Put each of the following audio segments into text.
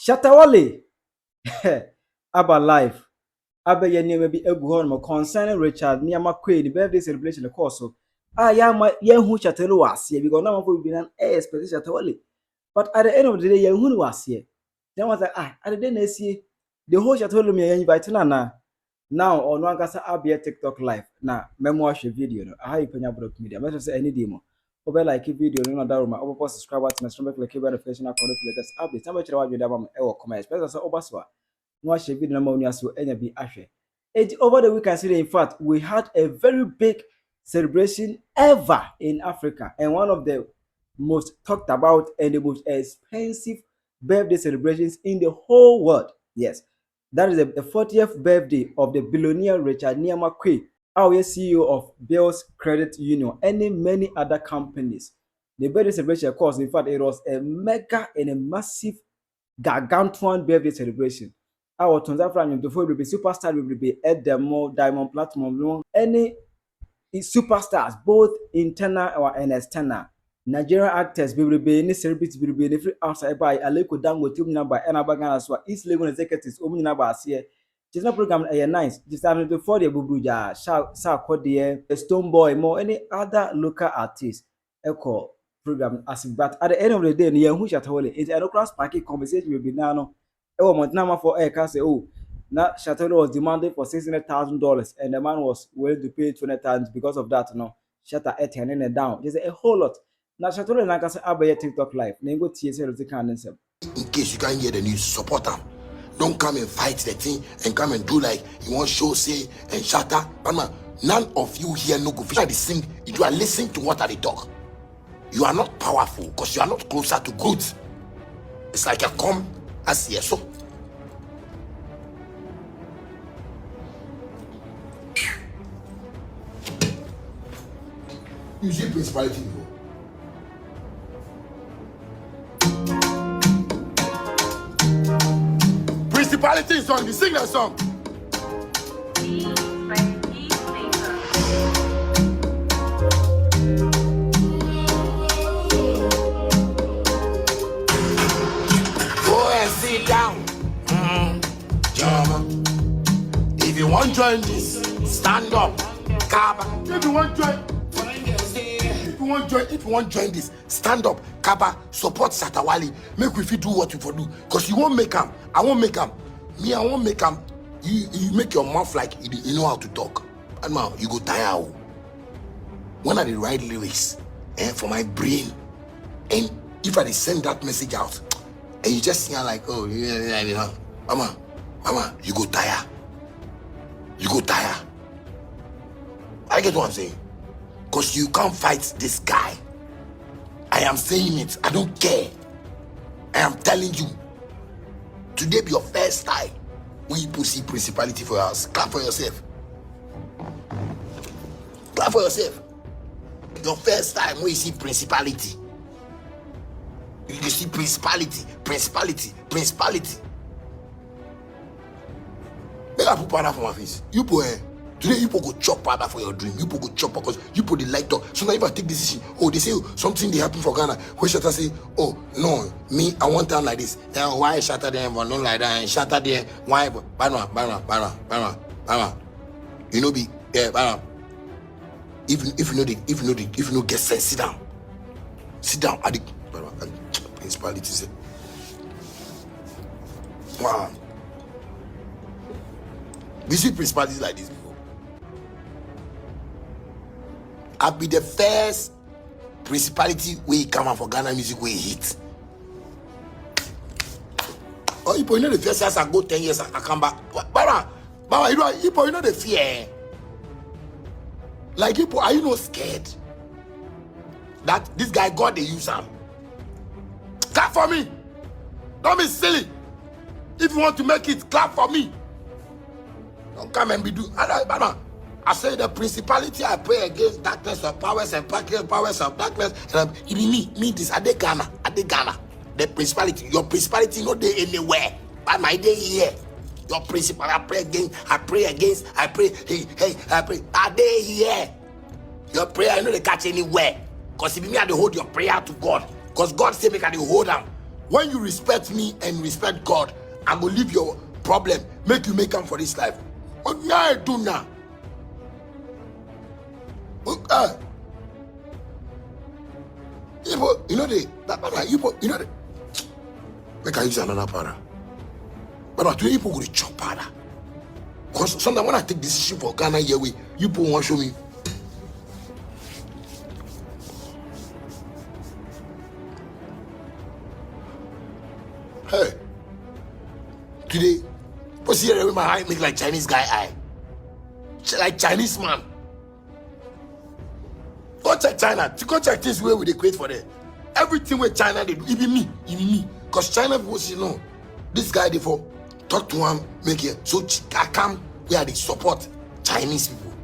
Shatta Wale about life. Abe ye name be egu hon concerning Richard Niama Quaye the birthday celebration the course so ya ma ye hu Shatta Wale was here because now we be an expect Shatta Wale. But at the end of the day ye hu was here. Then was like at the day next year the whole Shatta Wale me invite na now on one kasa abia TikTok live na memo watch video no aha Penyah block media me say any demo over like video no that room over subscribe to my stomach like notification account latest update na be wa video ba e comment especially say over so no watch video na ma onu aso enya bi ahwe it over the weekend in fact we had a very big celebration ever in Africa and one of the most talked about and the most expensive birthday celebrations in the whole world. Yes, that is the 40th birthday of the billionaire Richard Quaye, our CEO of Bill's Credit Union, and many other companies. The birthday celebration, of course, in fact, it was a mega and a massive, gargantuan birthday celebration. Our Tonzafra before will be superstar will be at the more diamond platinum, any superstars, both internal and external. Nigerian actors will be any celebrities will be any free outside by Aleko Dangote number and Abagana so East Legon executives number here. Just a program nice. Just before the Bubuja, Sa Kodie, the Stone Boy, more any other local artist. Echo program as but at the end of the day, near who Shatta Wale is a cross parking conversation will be now. Oh, Montana for air can say, oh, now Shatta Wale was demanding for $600,000 and the man was willing to pay 20 times because of that. No, Shatta turning it down. There's a whole lot. Now, Shatta Wale like I say, I'll TikTok live. Then go TSL to can answer. In case you can't hear the news, support them. Don't come and fight the thing and come and do like you want show say and Shatta. But man, none of you here no go fish. They sing. You are listening to what they talk. You are not powerful because you are not closer to good. It's like a come as yes so. You see principality. Principality song, you sing that song. Go and sit down. If you want to join this, stand up. Kaba. If you want to join. If you want to join this, stand up, Kaba, support Shatta Wale. Make we fit do what you for do. Because you won't make them. I won't make them. Me, I won't make them. You make your mouth like you know how to talk. And now you go tire. When are the right lyrics for my brain? And if I send that message out, and you just sing like, oh, yeah, Mama, you go tire. You go tire. I get what I'm saying. Because you can't fight this guy. I am saying it. I don't care. I am telling you. Today be your first time when you see principality for us. Clap for yourself. Clap for yourself. Your first time when you see principality. You see principality. Make I put powder for my face. You put today you go chop powder for your dream. You go chop because you put the light up. So now if I take decision, oh they say something they happen for Ghana. Where Shatta say, oh no, me I want time like this. Then why Shatta there but not like that? And Shatta there why? Bana. You know be Bana. If you know get sense, sit down. Sit down at the principality. Wow. We see principalities like this before. I'll be the first principality where he come out for Ghana music where he hit. Oh, you know the first years I go 10 years I come back. Baba, you know the fear. Like you, are you not scared that this guy God they use him? Clap for me. Don't be silly. If you want to make it, clap for me. Don't come and be do. I say the principality I pray against darkness of powers and powers of darkness. And it be me this at the Ghana. The principality, your principality not there anywhere. But my day here. Your principal I pray against. I pray. Hey, I pray. Are they here? Your prayer I know they catch anywhere. Because if me I hold your prayer to God. Because God say make I hold them. When you respect me and respect God, I will leave your problem, make you make come for this life. What now do now? You know the make I use another para. But two people will chop para. Because sometimes when I take decision for Ghana here, you people want to show me. Hey, today, what's here with my eye make like Chinese guy eye? Like Chinese man. Go check China. Go check this way with the create for them. Everything with China they do, even me. Because China people say no. This guy they for talk to him, make it. So I come where they support Chinese people.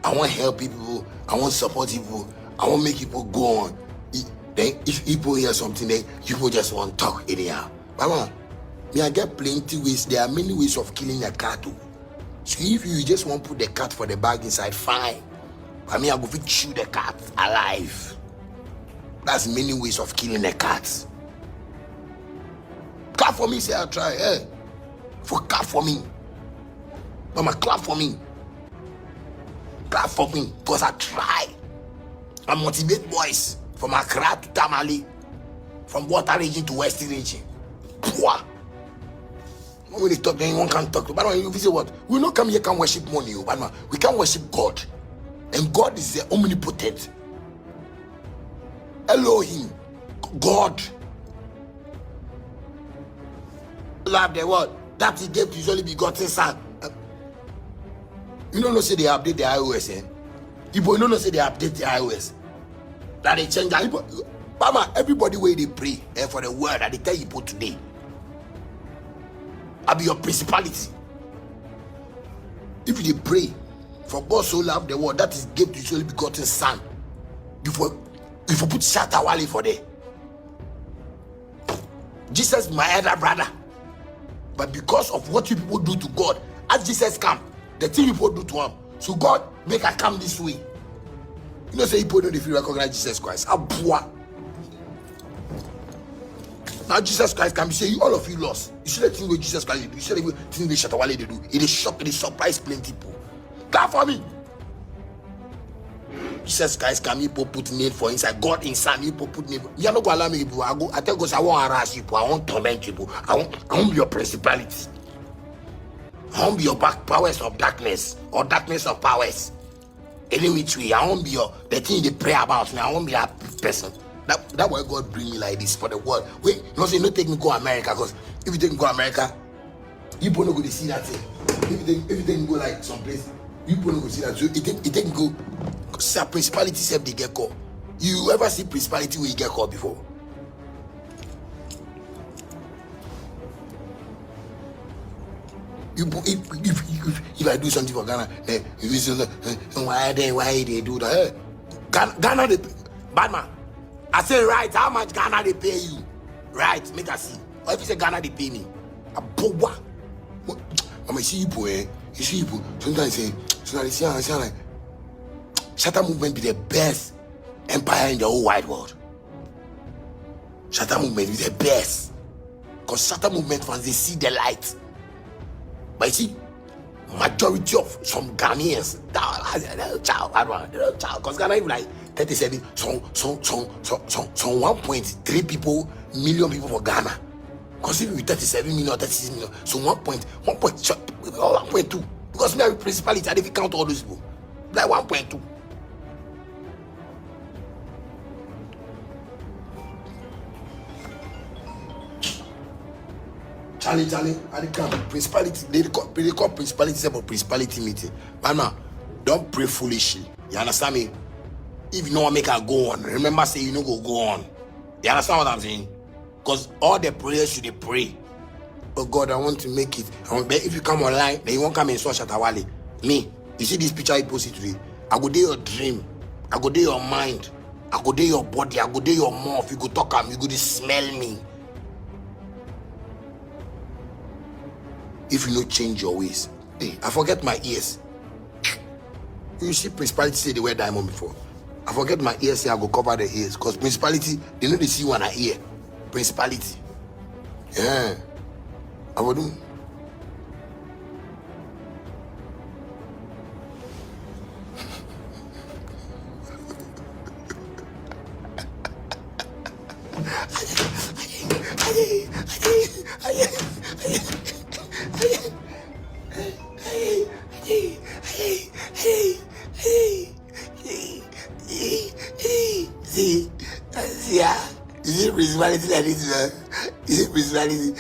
I want to help people. I want to support people. I want to make people go on. Then if people hear something, then people just want to talk anyhow. Mama, me I get plenty ways. There are many ways of killing a cat too. So if you just want to put the cat for the bag inside, fine. I mean, I go fit chew the cat alive. That's many ways of killing a cat. Clap for me, say I try. Hey, for clap for me. Mama, clap for me. Clap for me, because I try. I motivate boys from Accra to Tamale, from Water region to Western region. Poor. When they talk, then one can't talk. But you say what? We not come here can worship money, but we can worship God. And God is the omnipotent. Elohim, God. Love the word. That he gave to his only begotten son. You don't know say they update the iOS, eh? People don't know say they update the iOS. That they change that. Mama, everybody where they pray for the word that they tell you put today. I'll be your principality. If you pray for God so loved the world that is gave to his only begotten son, if you put Shatta Wale for there, Jesus my elder brother, but because of what you people do to God, as Jesus come, the thing people do to him, so God make I come this way. You know, say people don't if you recognize Jesus Christ. Now Jesus Christ can be saying all of you lost. You see the thing with Jesus Christ do. You see the thing with Shatta Wale they do. It is shock, it is surprise plenty people. Clap for me. Jesus Christ can people put name for inside. God inside me people put name. You are not going to allow me people. I tell God I want to harass people. I want to torment people. I want be your principality. I want be your back powers of darkness or darkness of powers. Any which way. I want be your the thing they pray about me. I want be that person. That why God bring me like this for the world. Wait, no say no take me go America, because if you take me go America, you people not go to see that thing. If you take me go like someplace, you people not go see that. So it take me go. Cause principality self they get called. You ever see principality where you get called before? If I do something for Ghana, if you say why they do that? Ghana they bad man. I say right, how much Ghana they pay you? Right, make us see. Or if you say Ghana they pay me, a boba. I see you boy, you see you. Sometimes they say like Shatta movement be the best empire in the whole wide world. Shatta movement is the best. Because Shatta movement fans they see the light. But you see, majority of some Ghanaians, because Ghana is like 37, some 1.3 people, million people for Ghana. Because if we 37 million, 36 million, so 1.2. Because we have a principality, and if you count all those people, like 1.2. Charlie, I come. Principality, they call principality about principality meeting. But now, don't pray foolishly. You understand me? If you know what make her go on, remember say you know go on. You understand what I'm saying? Because all the prayers you they pray. Oh God, I want to make it. But if you come online, then you won't come and saw Shatta Wale. Me, you see this picture I posted today. I go there your dream. I go there your mind. I go there your body. I go there your mouth. You go talk am. You go to smell me. If you don't change your ways. Hey, I forget my ears. You see principality say they wear diamond before. I forget my ears, say I go cover the ears. Because principality, they know they see one I ear. Principality. Yeah. I would do. See, yeah. Is it personality like this, man? Is it personality?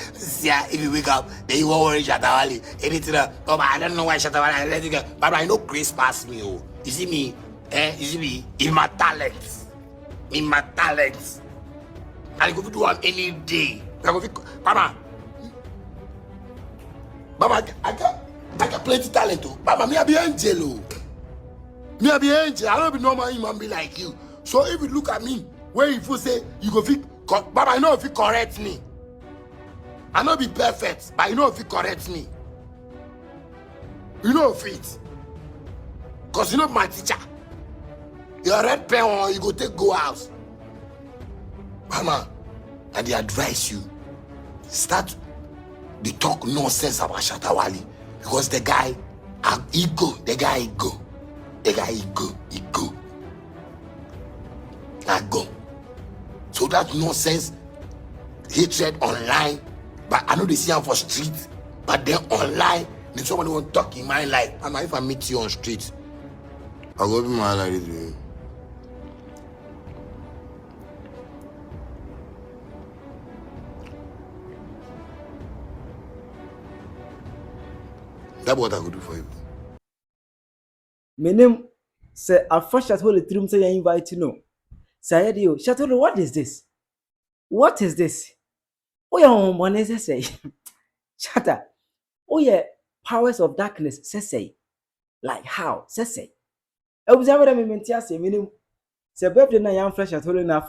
Yeah, if you wake up, then you won't worry Shatta Wale. Anything, oh, but I don't know why Shatta Wale, I let it go. But I know grace pass me, oh. You see me? You see me? In my talents. In my talents. I go to do one any day. I go to, Mama, I got plenty talent, oh. Mama, me I be angel, oh. Me I be angel. I don't be normal human be like you. So if you look at me, where you say you go fit, Baba, I know if you correct me. I know be perfect, but you know if you correct me. You know if it. Cause you know my teacher. Your red pen or you go take go house. Mama, and they advise you. Start the talk nonsense about Shatta Wale. Because the guy have ego. The guy ego. The guy ego. I go. So that nonsense, hatred online, but I know they see him for street, but then online, then somebody won't talk in my life. And if I meet you on street, I'll go be my like this. That's what I could do for you. My name say I first Shatta Wale trim say you invite you know. Say you Shatta Wale, what is this? What is this? Oh yeah, money say. Shatta. Oh yeah, powers of darkness say. Like how? Say. Observe them in say meaning. Say birthday na yam fresh Shatta Wale na